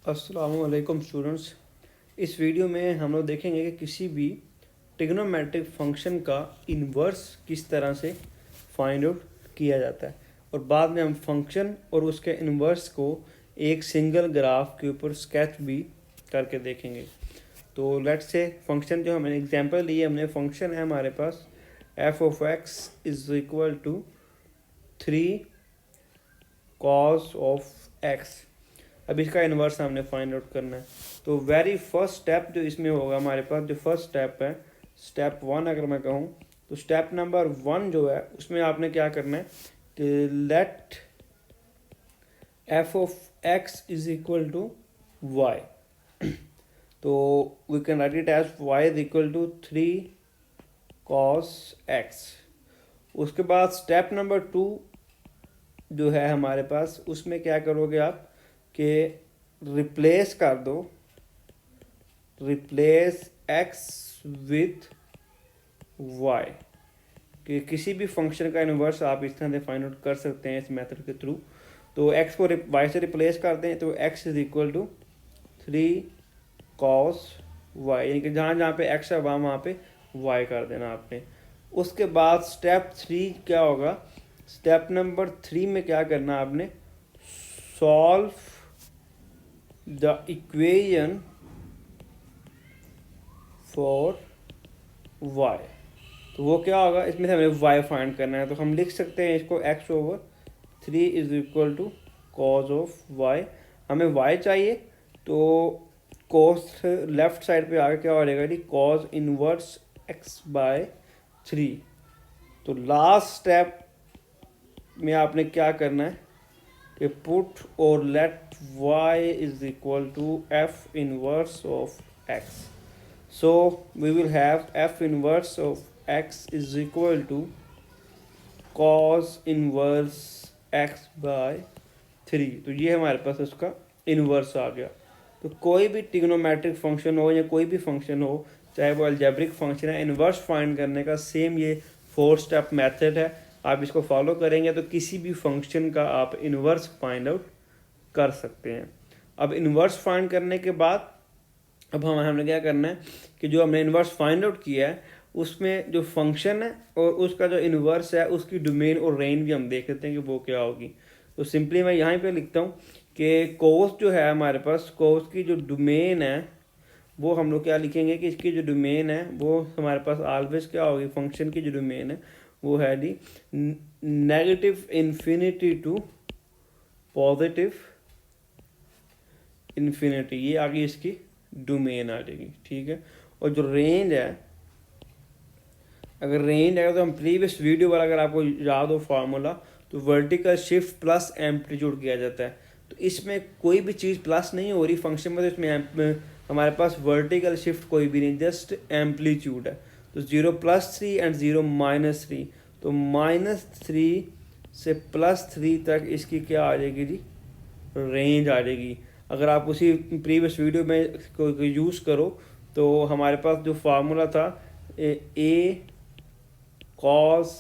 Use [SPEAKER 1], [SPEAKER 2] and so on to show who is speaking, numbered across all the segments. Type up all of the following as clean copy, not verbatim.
[SPEAKER 1] अस्सलाम वालेकुम स्टूडेंट्स। इस वीडियो में हम लोग देखेंगे कि किसी भी ट्रिग्नोमेट्रिक फंक्शन का इन्वर्स किस तरह से फाइंड आउट किया जाता है और बाद में हम फंक्शन और उसके इन्वर्स को एक सिंगल ग्राफ के ऊपर स्केच भी करके देखेंगे। तो लेट्स से फंक्शन जो हमने एग्जांपल लिए, हमने फंक्शन है हमारे पास f of x is equal to 3 cos of x. अब इसका इन्वर्स हमने फाइंड आउट करना है। तो वेरी फर्स्ट स्टेप जो इसमें होगा हमारे पास, जो फर्स्ट स्टेप है, स्टेप 1 अगर मैं कहूँ तो स्टेप नंबर 1 जो है उसमें आपने क्या करना है कि let f of x is equal to y. तो we can write it as y is equal to 3 cos x. उसके बाद स्टेप नंबर 2 जो है हमारे पास, उसमें क्या करोगे आप कि रिप्लेस कर दो, रिप्लेस एक्स विथ वाई। कि किसी भी फंक्शन का इन्वर्स आप इस तरह से फाइंड आउट कर सकते हैं इस मेथड के थ्रू। तो एक्स को वाई से रिप्लेस कर दें तो X is equal to 3 cos Y, यानी कि जहाँ जहाँ पे एक्स है वहाँ पे वाई कर देना आपने। उसके बाद स्टेप 3 क्या होगा, स्टेप नंबर 3 में क्या करना आपने, solve the equation for y। तो वो क्या होगा, इसमें से हमें y फाइंड करना है। तो हम लिख सकते हैं इसको x over 3 is equal to cos of y। हमें y चाहिए तो cos लेफ्ट साइड पे आगे क्या हो जाएगा जी, cos इनवर्स x बाय 3। तो लास्ट स्टेप में आपने क्या करना है कि पुट और let y is equal to f inverse of x। So we will have f inverse of x is equal to cos inverse x by 3। तो ये हमारे पास उसका इन्वर्स आ गया। तो कोई भी ट्रिग्नोमेट्रिक फंक्शन हो या कोई भी फंक्शन हो, चाहे वो अलजेब्रिक फंक्शन है, इन्वर्स फाइंड करने का सेम ये 4 स्टेप मेथड है। आप इसको फॉलो करेंगे तो किसी भी फंक्शन का आप इन्वर्स फाइंड आउट कर सकते हैं। अब इन्वर्स फाइंड करने के बाद अब हमने क्या करना है कि जो हमने इन्वर्स फाइंड आउट किया है उसमें जो फंक्शन है और उसका जो इन्वर्स है उसकी डोमेन और रेंज भी हम देख लेते हैं कि वो क्या होगी। तो सिंपली मैं यहाँ पे लिखता हूँ कि कोस जो है हमारे पास, कोस की जो डोमेन है वो हम लोग क्या लिखेंगे कि इसकी जो डोमेन है वो हमारे पास ऑलवेज क्या होगी, फंक्शन की जो डोमेन है वो है जी negative infinity to positive infinity. ये आगे इसकी डोमेन आ जाएगी, ठीक है। और जो रेंज है, अगर रेंज है तो हम प्रीवियस वीडियो वाला अगर आपको याद हो फार्मूला, तो वर्टिकल शिफ्ट प्लस एम्पलीट्यूड किया जाता है। तो इसमें कोई भी चीज़ प्लस नहीं हो रही फंक्शन में, तो इसमें हमारे पास वर्टिकल शिफ्ट कोई भी नहीं, जस्ट एम्पलीट्यूड है। तो 0+3 एंड 0-3। तो -3 से +3 तक इसकी क्या आ जाएगी जी, रेंज आ जाएगी। अगर आप उसी प्रीवियस वीडियो में को यूज़ करो तो हमारे पास जो फार्मूला था a cos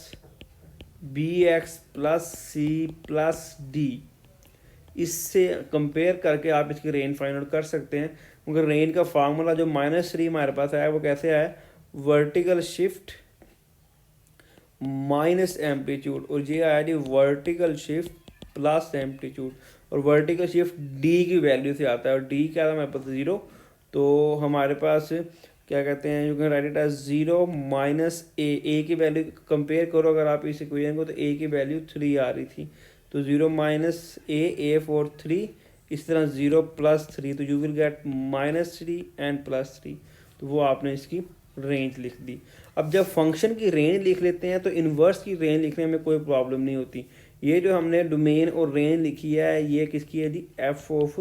[SPEAKER 1] bx plus c plus d, इससे कंपेयर करके आप इसकी रेंज फाइंड आउट कर सकते हैं। मगर रेंज का फार्मूला जो -3 हमारे पास आया वो कैसे आया, वर्टिकल शिफ्ट माइनस एम्पलीट्यूड, और ये आया जी वर्टिकल शिफ्ट प्लस एम्पलीट्यूड। और वर्टिकल शिफ्ट डी की वैल्यू से आता है और डी क्या था हमारे पास 0। तो हमारे पास क्या कहते हैं, you can write it as 0 minus a की वैल्यू कंपेयर करो अगर आप इस इक्वेशन को, तो ए की वैल्यू 3 आ रही थी। तो 0 माइनस ए फॉर 3, इस तरह 0+3, तो यू विल गेट -3 एंड +3। तो वो आपने इसकी रेंज लिख दी। अब जब फंक्शन की रेंज लिख लेते हैं तो इन्वर्स की रेंज लिखने में कोई प्रॉब्लम नहीं होती। ये जो हमने डोमेन और रेंज लिखी है ये किसकी है जी, एफ ऑफ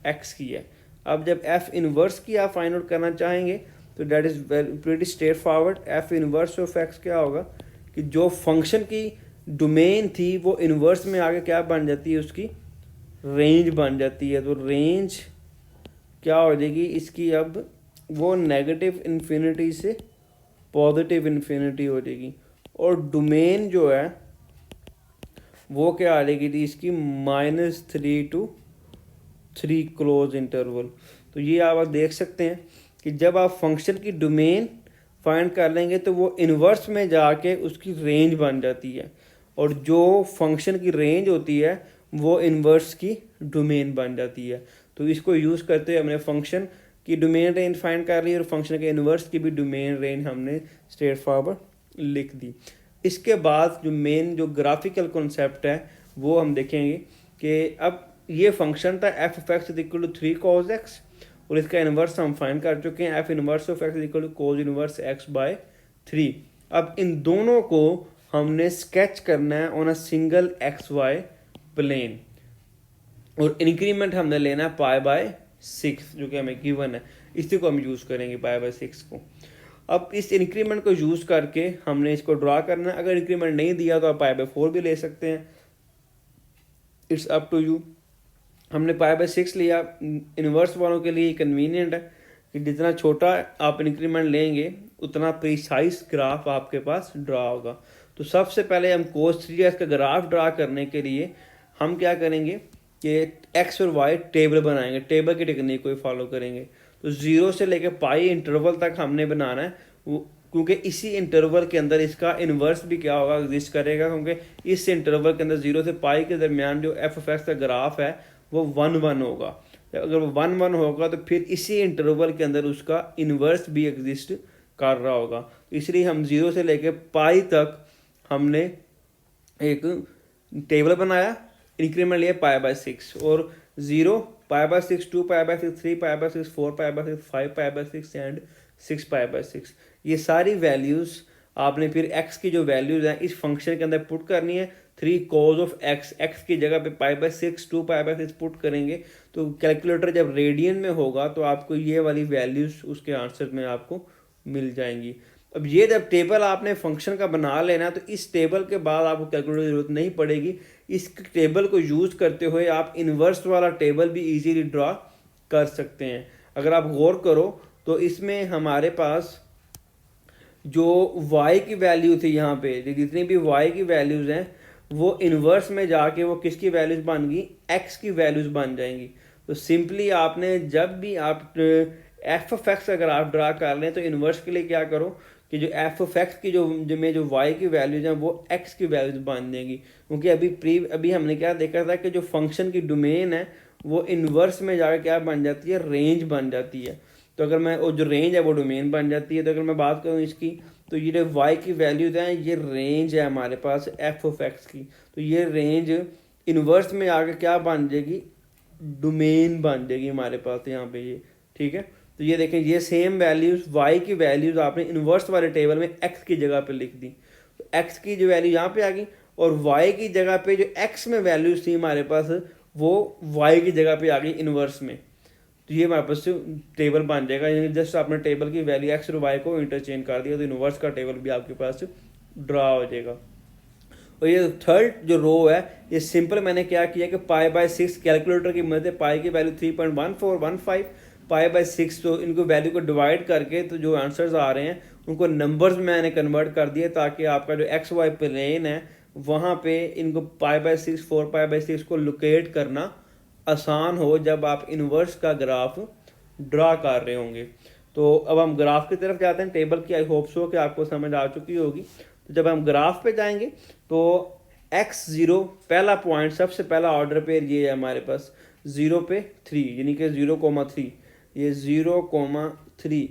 [SPEAKER 1] एक्स की है। अब जब एफ इन्वर्स की आप फाइंड आउट करना चाहेंगे तो that is pretty straight forward. F inverse of x क्या होगा कि जो फंक्शन की डोमेन थी वो इन्वर्स में आगे क्या बन जाती है, उसकी रेंज बन जाती है। तो रेंज क्या हो जाएगी इसकी, अब वो नेगेटिव इन्फिनिटी से पॉजिटिव इन्फिनिटी हो जाएगी। और डोमेन जो है वो क्या आ जाएगी थी इसकी, -3 to 3 क्लोज इंटरवल। तो ये आप देख सकते हैं कि जब आप फंक्शन की डोमेन फाइंड कर लेंगे तो वो इन्वर्स में जाके उसकी रेंज बन जाती है, और जो फंक्शन की रेंज होती है वो इन्वर्स की डोमेन बन जाती है। तो इसको यूज़ करते हुए हमने फंक्शन की डोमेन रेंज फाइंड कर ली और फंक्शन के इन्वर्स की भी डोमेन रेंज हमने स्ट्रेट फॉरवर्ड लिख दी। इसके बाद जो ग्राफिकल कॉन्सेप्ट है वो हम देखेंगे कि अब ये फंक्शन था F of x is equal to 3 cos x, और इसका इन्वर्स हम फाइंड कर चुके हैं, F inverse of x is equal to cos inverse X by 3। अब इन दोनों को हमने स्केच करना है on a single X Y plane, और इंक्रीमेंट हमने लेना है पाई बाय 6 जो कि हमें गिवन है, इसी को हम यूज़ करेंगे पाई बाय 6 को। अब इस इंक्रीमेंट को यूज़ करके हमने इसको ड्रा करना है। अगर इंक्रीमेंट नहीं दिया तो आप पाई बाय 4 भी ले सकते हैं, इट्स अप टू यू। हमने पाई बाय 6 लिया, इन्वर्स वालों के लिए कन्वीनियंट है कि जितना छोटा आप इंक्रीमेंट लेंगे उतना प्रिसाइज ग्राफ आपके पास ड्रा होगा। तो सबसे पहले हम cos 3x का ग्राफ ड्रा करने के लिए हम क्या करेंगे कि एक्स और वाई टेबल बनाएंगे, टेबल की टेक्निक को फॉलो करेंगे। तो 0 से लेकर पाई इंटरवल तक हमने बनाना है, क्योंकि इसी इंटरवल के अंदर इसका इन्वर्स भी क्या होगा, एग्जिस्ट करेगा, क्योंकि इस इंटरवल के अंदर 0 से पाई के दरमियान जो एफ ऑफ एक्स का ग्राफ है वो 1 होगा। अगर वो 1 होगा तो फिर इसी इंटरवल के अंदर उसका इन्वर्स भी एग्जिस्ट कर रहा होगा। इसलिए हम 0 से लेकर पाई तक हमने एक टेबल बनाया, इंक्रीमेंट लिया पाई बाय 6, और 0 pi by 6, 2 pi by 6, 3 pi by 6, 4 pi by 6, 5 pi by 6 and 6 pi by 6। ये सारी वैल्यूज़ आपने फिर x की जो वैल्यूज़ हैं इस फंक्शन के अंदर पुट करनी है। 3 cos ऑफ x की जगह पे pi by 6, 2 pi by 6 put करेंगे तो कैलकुलेटर जब रेडियन में होगा तो आपको ये वाली वैल्यूज़ उसके आंसर में आपको मिल जाएंगी। अब ये जब टेबल आपने फंक्शन का बना लेना तो इस टेबल के बाद आपको कैलकुलेटर की जरूरत नहीं पड़ेगी। इस टेबल को यूज़ करते हुए आप इन्वर्स वाला टेबल भी इजीली ड्रा कर सकते हैं। अगर आप गौर करो तो इसमें हमारे पास जो y की वैल्यू थी, यहाँ पे जितनी भी y की वैल्यूज़ हैं वो इन्वर्स में जाके वो किसकी वैल्यूज़ बन गई, x की वैल्यूज़ बन जाएंगी। तो सिंपली आपने जब भी आप एफ ऑफ एक्स अगर आप ड्रा कर लें तो इन्वर्स के लिए क्या करो कि जो एफ ऑफ एक्स की जो y की वैल्यूज हैं वो x की वैल्यूज बन देंगी, क्योंकि अभी हमने क्या देखा था कि जो फंक्शन की डोमेन है वो इन्वर्स में जाकर क्या बन जाती है, रेंज बन जाती है। तो अगर मैं वो जो रेंज है वो डोमेन बन जाती है। तो अगर मैं बात करूँ इसकी तो ये जो y की वैल्यूज हैं ये रेंज है हमारे पास एफ ऑफ एक्स की, तो ये रेंज इन्वर्स में आकर क्या बन जाएगी, डोमेन बन जाएगी हमारे पास यहाँ पे ये, ठीक है। तो ये देखें ये सेम वैल्यूज़ y की वैल्यूज़ आपने इन्वर्स वाले टेबल में x की जगह पे लिख दी, तो x की जो वैल्यू यहाँ पे आ गई और y की जगह पे जो x में वैल्यूज़ थी हमारे पास वो y की जगह पे आ गई इन्वर्स में। तो ये हमारे पास टेबल बन जाएगा, यानी जस्ट आपने टेबल की वैल्यू x और y को इंटरचेंज कर दिया तो इन्वर्स का टेबल भी आपके पास ड्रा हो जाएगा। और ये थर्ड जो रो है ये सिंपल मैंने क्या किया कि पाई बाय 6 कैलकुलेटर की मदद से पाई की वैल्यू 3.1415 पाई बाय 6, तो इनको वैल्यू को डिवाइड करके तो जो आंसर्स आ रहे हैं उनको नंबर्स में मैंने कन्वर्ट कर दिया ताकि आपका जो एक्स वाई प्लेन है वहाँ पे इनको पाई बाय 6, 4 पाई बाय 6 को लोकेट करना आसान हो जब आप इन्वर्स का ग्राफ ड्रा कर रहे होंगे। तो अब हम ग्राफ की तरफ जाते हैं टेबल की। आई होप सो कि आपको समझ आ चुकी होगी। तो जब हम ग्राफ पे जाएंगे तो x0 पहला पॉइंट सबसे पहला ऑर्डर पे ये है हमारे पास 0 पे 3, यानी कि 0,3, ये 0,3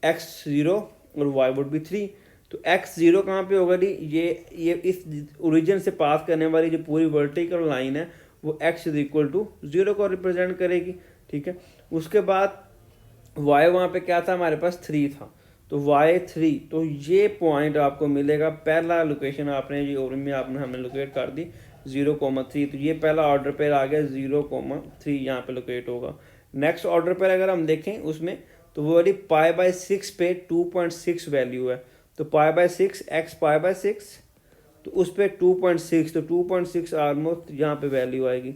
[SPEAKER 1] x0 और y वुड बी 3। तो x0 कहाँ पे होगा जी, ये इस ओरिजिन से पास करने वाली जो पूरी वर्टिकल लाइन है वो x इज इक्वल टू 0 को रिप्रेजेंट करेगी, ठीक है। उसके बाद y वहाँ पे क्या था हमारे पास 3 था, तो y3, तो ये पॉइंट आपको मिलेगा पहला लोकेशन आपने ये ओरिजिन में आपने हमने लोकेट कर दी 0,3, तो ये पहला ऑर्डर पेयर आ गया 0,3 यहाँ पे लोकेट होगा। नेक्स्ट ऑर्डर पेयर अगर हम देखें उसमें तो वो वाली पाई बाय 6 पे 2.6 वैल्यू है, तो pi by 6 x pi by 6 तो उस पर 2.6, तो 2.6 ऑलमोस्ट यहाँ पे वैल्यू आएगी।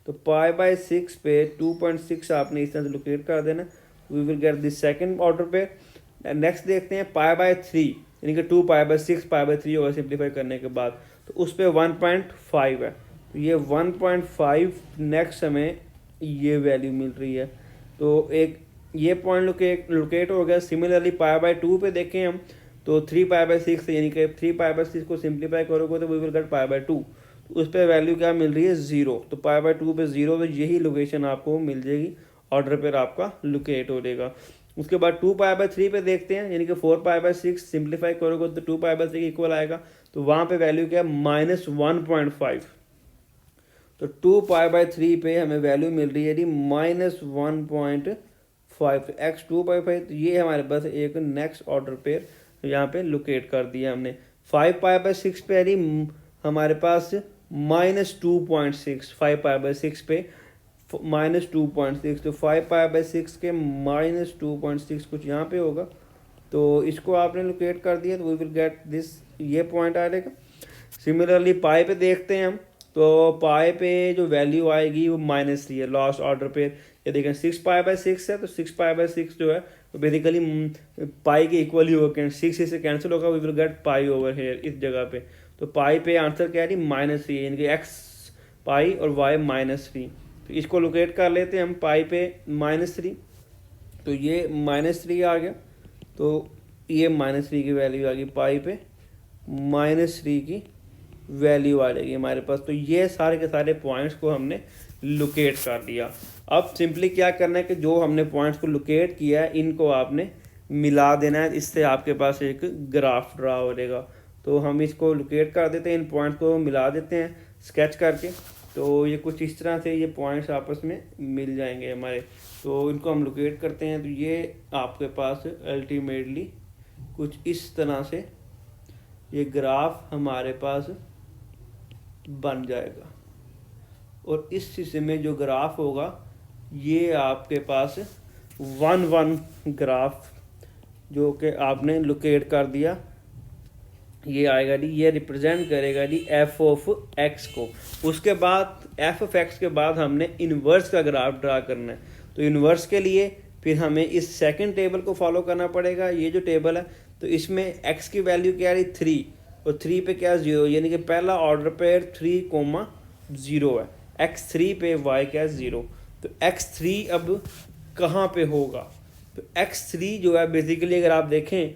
[SPEAKER 1] तो पाई बाय 6 पे 2.6 आपने इस तरह से लोकेट कर देना, we will get this second order pair. Next देखते हैं पाई बाय 3, यानी कि 2 पाई बाय 6 पाई बाय 3 होगा सिंप्लीफाई करने के बाद, तो उस पर 1.5 है, तो ये 1.5 नेक्स्ट हमें ये वैल्यू मिल रही है। तो एक ये पॉइंट लोकेट हो गया। सिमिलरली π/2 पे देखें हम तो 3π/6 यानी कि 3π/6 को सिंप्लीफाई करोगे तो वी विल गेट π/2। तो उस पर वैल्यू क्या मिल रही है 0। तो π/2 पे 0, तो यही लोकेशन आपको मिल जाएगी, ऑर्डर पेयर आपका लोकेट हो जाएगा। उसके बाद 2π/3 पे देखते हैं, यानी कि 4π/6 सिंप्लीफाई करोगे तो 2π/3 इक्वल आएगा। तो वहाँ पे वैल्यू क्या है -1.5। तो 2π/3 पे हमें वैल्यू मिल रही है जी -1.5। एक्स 2/5, तो ये हमारे पास एक नेक्स्ट ऑर्डर पेयर यहाँ पे लोकेट कर दिया हमने। 5π/6 पे है हमारे पास -2.6। 5π/6 पे -2.6, तो 5π/6 के -2.6 कुछ यहाँ पे होगा। तो इसको आपने लोकेट कर दिया तो वी विल गेट दिस, ये पॉइंट आ जाएगा। सिमिलरली पाई पे देखते हैं हम, तो पाई पे जो वैल्यू आएगी वो -3 है, लास्ट ऑर्डर पे। ये देखें 6π/6 है, तो 6π/6 जो है तो बेसिकली पाई के इक्वल ही होगा। 6 से कैंसिल होगा, we will get pi over here इस जगह पे। तो पाई पे आंसर क्या है -3, यानी कि एक्स पाई और वाई -3। तो इसको लोकेट कर लेते हैं हम पाई पे -3, तो ये -3 आ गया। तो ये -3 की वैल्यू आ गई, पाई पे -3 की वैल्यू आ जाएगी हमारे पास। तो ये सारे के सारे पॉइंट्स को हमने लोकेट कर दिया। अब सिंपली क्या करना है कि जो हमने पॉइंट्स को लोकेट किया है इनको आपने मिला देना है, इससे आपके पास एक ग्राफ ड्रा हो जाएगा। तो हम इसको लोकेट कर देते हैं, इन पॉइंट्स को मिला देते हैं स्केच करके। तो ये कुछ इस तरह से ये पॉइंट्स आपस में मिल जाएंगे हमारे। तो इनको हम लोकेट करते हैं, तो ये आपके पास अल्टीमेटली कुछ इस तरह से ये ग्राफ हमारे पास बन जाएगा। और इस हिस्से में जो ग्राफ होगा ये आपके पास 1-1 ग्राफ जो कि आपने लोकेट कर दिया, ये आएगा जी, ये रिप्रेजेंट करेगा जी f(x) को। उसके बाद f(x) के बाद हमने इन्वर्स का ग्राफ ड्रा करना है। तो इन्वर्स के लिए फिर हमें इस सेकंड टेबल को फॉलो करना पड़ेगा। ये जो टेबल है तो इसमें x की वैल्यू क्या है 3, और 3 पे क्या 0, यानी कि पहला ऑर्डर पेयर 3,0 है। x3 पे y क्या 0। तो x3 अब कहाँ पे होगा, तो x3 जो है बेसिकली अगर आप देखें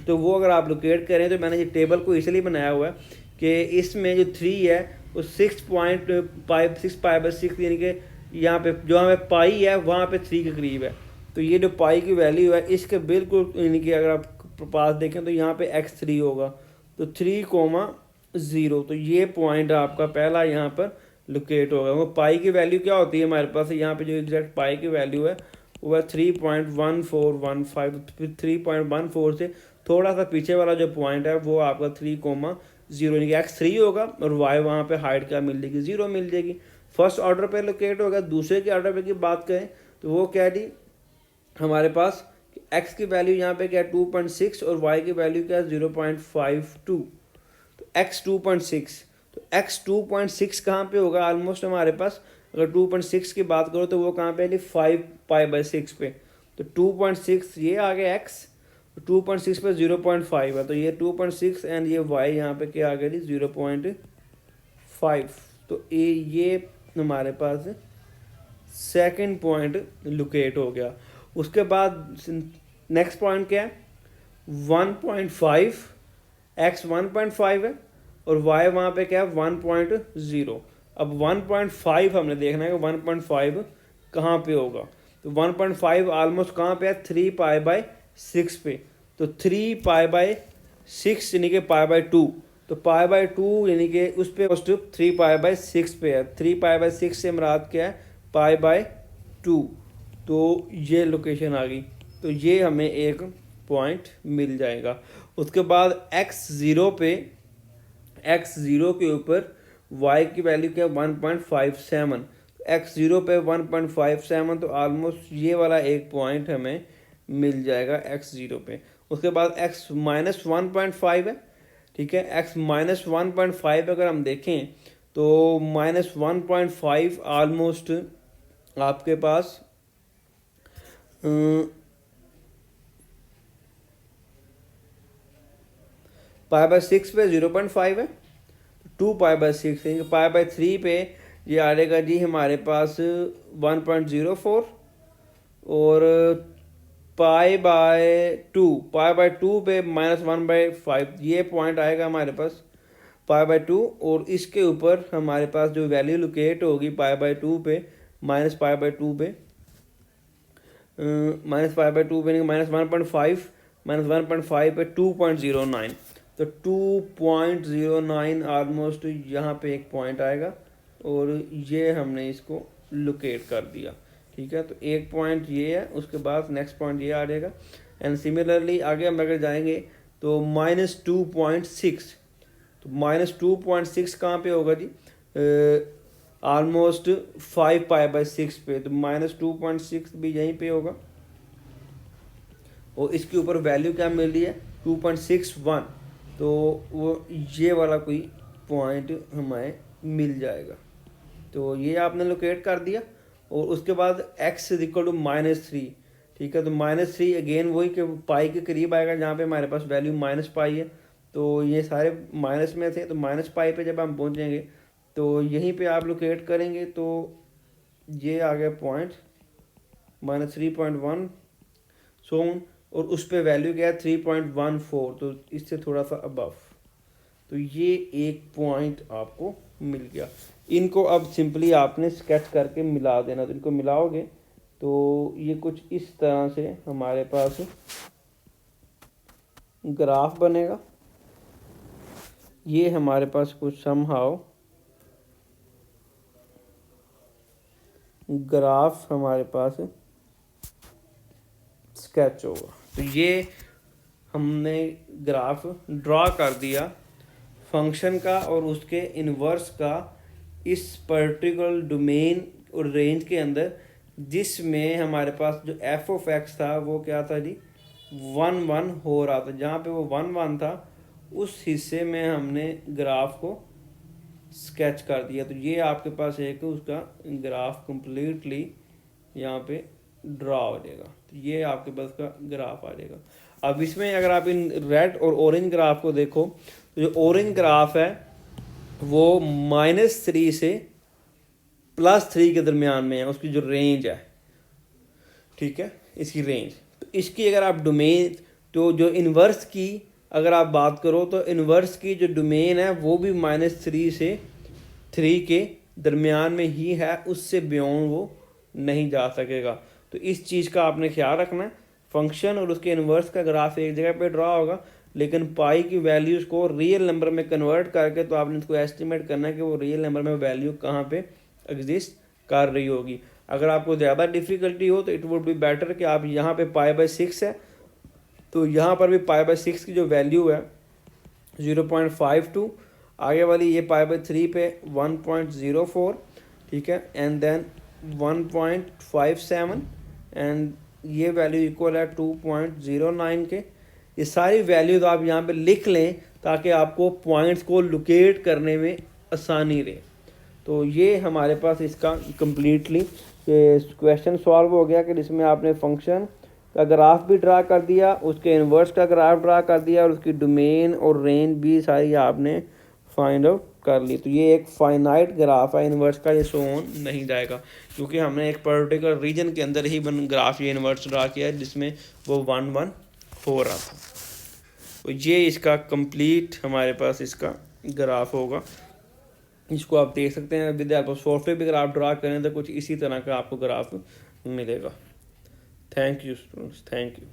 [SPEAKER 1] तो वो अगर आप लोकेट करें, तो मैंने ये टेबल को इसलिए बनाया हुआ है कि इसमें जो 3 है वो 6.6 यानी कि यहाँ पे जो हमें पाई है वहाँ पे 3 के करीब है। तो ये जो पाई की वैल्यू है इसके बिल्कुल यानी कि अगर आप पास देखें तो यहाँ पे x3 होगा, तो 3,0। तो ये पॉइंट आपका पहला यहाँ पर लोकेट होगा। वो पाई की वैल्यू क्या होती है हमारे पास, यहाँ पे जो एग्जैक्ट पाई की वैल्यू है वो है 3.1415। 3.14 से थोड़ा सा पीछे वाला जो पॉइंट है वो आपका 3,0 यानी कि x3 होगा, और y वहाँ पे हाइट क्या मिल जाएगी 0 मिल जाएगी। फर्स्ट ऑर्डर पे लोकेट होगा। दूसरे के ऑर्डर पे की बात करें तो वो क्या है हमारे पास x की वैल्यू यहाँ पे क्या है 2.6 और y की वैल्यू क्या है 0.52। तो x 2.6, तो x 2.6 कहाँ पे होगा ऑलमोस्ट हमारे पास, अगर 2.6 की बात करो तो वो कहाँ पे है 5π/6 पे। तो 2.6 ये आ गया x, 2.6 पे 0.5 है, तो ये 2.6 एंड ये y यहाँ पे क्या आ गया 0.5। तो ये हमारे पास सेकंड पॉइंट लोकेट हो गया। उसके बाद नेक्स्ट पॉइंट क्या है 1.5, x 1.5 है और y वहाँ पे क्या है 1.0। अब 1.5 हमने देखना है कि 1.5 कहाँ पे होगा। तो 1.5 ऑलमोस्ट कहाँ पे है 3π/6 पे। तो 3π/6 यानी कि π/2, तो π/2 यानी कि उस पे 3π/6 पे है। 3π/6 से मुराद क्या है π/2। तो ये लोकेशन आ गई, तो ये हमें एक पॉइंट मिल जाएगा। उसके बाद x0 पे, x0 के ऊपर y की वैल्यू क्या है 1.57। x0 पे 1.57, तो ऑलमोस्ट ये वाला एक पॉइंट हमें मिल जाएगा x0 पे। उसके बाद x -1.5 है, ठीक है। x -1.5 अगर हम देखें तो -1.5 ऑलमोस्ट आपके पास π/6 पे 0.5 है, 2π/6 यानी कि π/3 पे ये आ जाएगा जी हमारे पास 1.04 और पाई बाय टू पे -1/5 ये पॉइंट आएगा हमारे पास पाई/2 और इसके ऊपर हमारे पास जो वैल्यू लोकेट होगी पाई/2 पे -पाई/2 पे -पाई/2 पे -1.5 पे 2.09 तो 2.09 ऑलमोस्ट यहाँ पे एक पॉइंट आएगा और ये हमने इसको लोकेट कर दिया। ठीक है, तो एक पॉइंट ये है, उसके बाद नेक्स्ट पॉइंट ये आ जाएगा। एंड सिमिलरली आगे हम अगर जाएंगे तो -2.6 तो -2.6 कहाँ पे होगा जी? ऑलमोस्ट 5 पाई/6 पे, तो -2.6 भी यहीं पे होगा और इसके ऊपर वैल्यू क्या मिल रही है 2.61 तो वो ये वाला कोई पॉइंट हमें मिल जाएगा। तो ये आपने लोकेट कर दिया और उसके बाद x = -3। ठीक है, तो -3 अगेन वही कि पाई के करीब आएगा जहाँ पे हमारे पास वैल्यू -पाई है। तो ये सारे माइनस में थे, तो -पाई पे जब हम पहुँचेंगे तो यहीं पे आप लोकेट करेंगे तो ये आ गया पॉइंट -3.1 सोन और उस पे वैल्यू क्या है 3.14 तो इससे थोड़ा सा अबव। तो ये एक पॉइंट आपको मिल गया। इनको अब सिंपली आपने स्केच करके मिला देना। तो इनको मिलाओगे तो ये कुछ इस तरह से हमारे पास ग्राफ बनेगा। ये हमारे पास कुछ समहाउ ग्राफ हमारे पास स्केच होगा। तो ये हमने ग्राफ ड्रॉ कर दिया फंक्शन का और उसके इन्वर्स का इस पर्टिकुलर डोमेन और रेंज के अंदर, जिसमें हमारे पास जो f(x) था वो क्या था जी 1 हो रहा था। जहाँ पे वो 1 था उस हिस्से में हमने ग्राफ को स्केच कर दिया। तो ये आपके पास एक उसका ग्राफ कंप्लीटली यहाँ पे ड्रॉ हो जाएगा। तो ये आपके पास का ग्राफ आ जाएगा। अब इसमें अगर आप इन रेड और ऑरेंज ग्राफ को देखो तो जो ऑरेंज ग्राफ है वो -3 से +3 के दरमियान में है, उसकी जो रेंज है। ठीक है, इसकी रेंज। तो इसकी अगर आप डोमेन तो जो इन्वर्स की अगर आप बात करो तो इन्वर्स की जो डोमेन है वो भी -3 से 3 के दरमियान में ही है, उससे बियॉन्ड वो नहीं जा सकेगा। तो इस चीज़ का आपने ख्याल रखना है। फंक्शन और उसके इन्वर्स का ग्राफ एक जगह पे ड्रॉ होगा, लेकिन पाई की वैल्यूज़ को रियल नंबर में कन्वर्ट करके तो आपने इसको एस्टिमेट करना है कि वो रियल नंबर में वैल्यू कहाँ पे एग्जिस्ट कर रही होगी। अगर आपको ज़्यादा डिफ़िकल्टी हो तो इट वुड बी बेटर कि आप यहाँ पे पाई/6 है तो यहाँ पर भी पाई/6 की जो वैल्यू है 0.52, आगे वाली ये पाई/3 पे 1.04। ठीक है, एंड देन 1.57 एंड ये वैल्यू इक्वल है 2.09 के। ये सारी वैल्यूज आप यहाँ पे लिख लें ताकि आपको पॉइंट्स को लोकेट करने में आसानी रहे। तो ये हमारे पास इसका कम्प्लीटली क्वेश्चन सॉल्व हो गया कि जिसमें आपने फंक्शन का ग्राफ भी ड्रा कर दिया, उसके इन्वर्स का ग्राफ ड्रा कर दिया और उसकी डोमेन और रेंज भी सारी आपने फाइंड आउट कर ली। तो ये एक फाइनाइट ग्राफ है, इन्वर्स का ये शो ऑन नहीं जाएगा क्योंकि हमने एक पर्टिकुलर रीजन के अंदर ही ग्राफ ये इन्वर्स ड्रा किया जिसमें वो 1 हो रहा था। तो ये इसका कंप्लीट हमारे पास इसका ग्राफ होगा। इसको आप देख सकते हैं विद हेल्प ऑफ सॉफ्टवेयर भी अगर आप ड्रा करें तो कुछ इसी तरह का आपको ग्राफ मिलेगा। Thank you students, thank you.